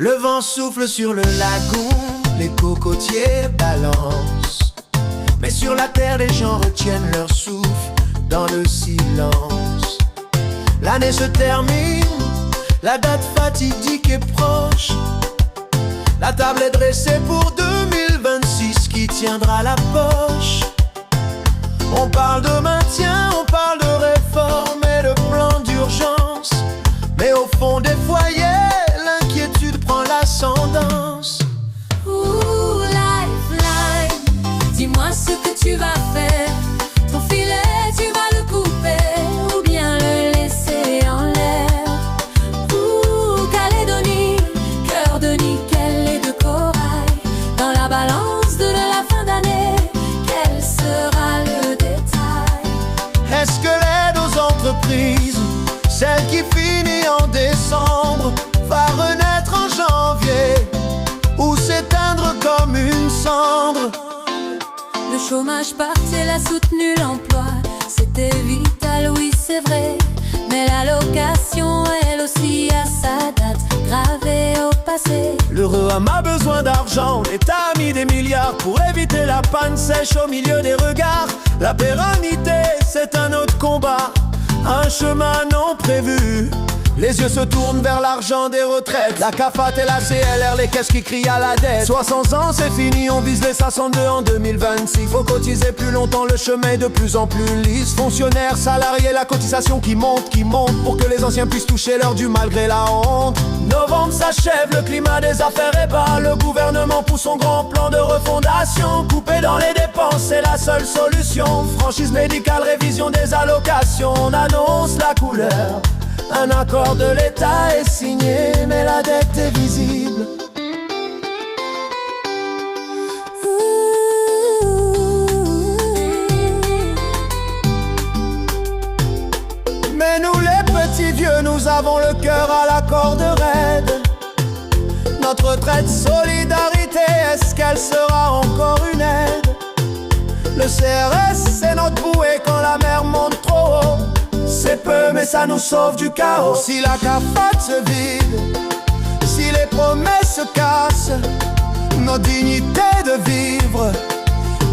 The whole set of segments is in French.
Le vent souffle sur le lagon, les cocotiers balancent. Mais sur la terre, les gens retiennent leur souffle dans le silence. L'année se termine, la date fatidique est proche. La table est dressée pour 2026 qui tiendra la poche. On parle de maintien, on parle de réforme et de plan d'urgence. Mais au fond des foyers, l'inquiétude prend l'ascendance. Ouh, lifeline, dis-moi ce que tu vas faire. Ton filet, tu vas le couper ou bien le laisser en l'air. Ouh, Calédonie, cœur de nickel et de corail. Dans la balance de la fin d'année, quel sera le détail? Est-ce que l'aide aux entreprises, celle qui finit en décembre, va renaître en janvier ou s'éteindre comme une cendre? Le chômage partiel a soutenu l'emploi, c'était vital, oui c'est vrai. Mais l'allocation, elle aussi a sa date gravée au passé. Le REAM a besoin d'argent, l'État a mis des milliards pour éviter la panne sèche au milieu des regards. La pérennité, c'est un autre combat, un chemin non prévu. Les yeux se tournent vers l'argent des retraites, la CAFAT et la CLR, les caisses qui crient à la dette. 60 ans c'est fini, on vise les 62 en 2026. Faut cotiser plus longtemps, le chemin est de plus en plus lisse. Fonctionnaires, salariés, la cotisation qui monte pour que les anciens puissent toucher leur dû malgré la honte. Novembre s'achève, le climat des affaires est bas. Le gouvernement pousse son grand plan de refondation. Couper dans les dépenses, c'est la seule solution. Franchise médicale, révision des allocations. On annonce la couleur, un accord de l'État est signé, mais la dette est visible. Mais nous les petits vieux, nous avons le cœur à la corde raide. Notre retraite solidarité, est-ce qu'elle sera encore une aide? Le CRS, c'est notre bouée quand la mer monte trop haut. C'est peu mais ça nous sauve du chaos. Si la CAFAT se vide, si les promesses se cassent, notre dignité de vivre,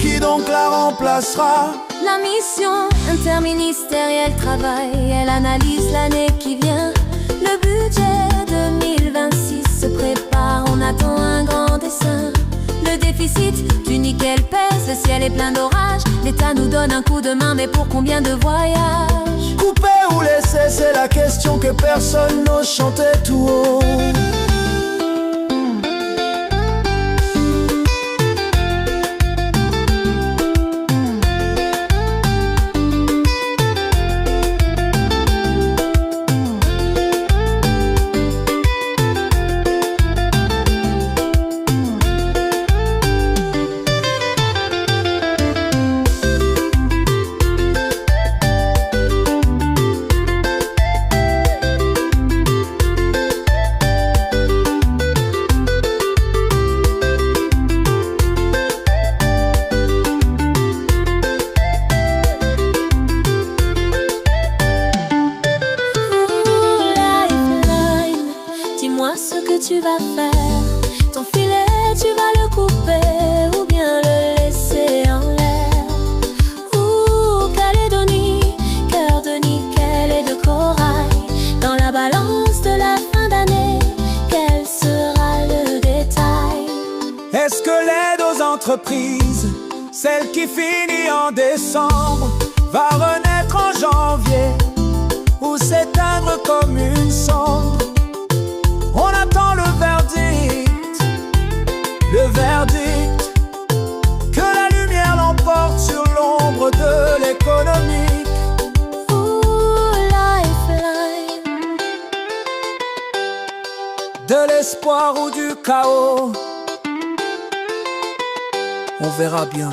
qui donc la remplacera? La mission interministérielle travaille, elle analyse l'année qui vient. Le budget 2026 se prépare, on attend un grand dessin. Le déficit du nickel pèse, le ciel est plein d'orages. L'État nous donne un coup de main, mais pour combien de voyages? Couper ou laisser, c'est la question que personne n'ose chanter tout haut. Ce que tu vas faire, ton filet tu vas le couper ou bien le laisser en l'air. Ouh, Calédonie, cœur de nickel et de corail. Dans la balance de la fin d'année, quel sera le détail? Est-ce que l'aide aux entreprises, celle qui finit en décembre, va renaître en janvier ou s'éteindre comme une cendre? On attend le verdict, que la lumière l'emporte sur l'ombre de l'économie. Ouh, lifeline, De l'espoir ou du chaos, on verra bien.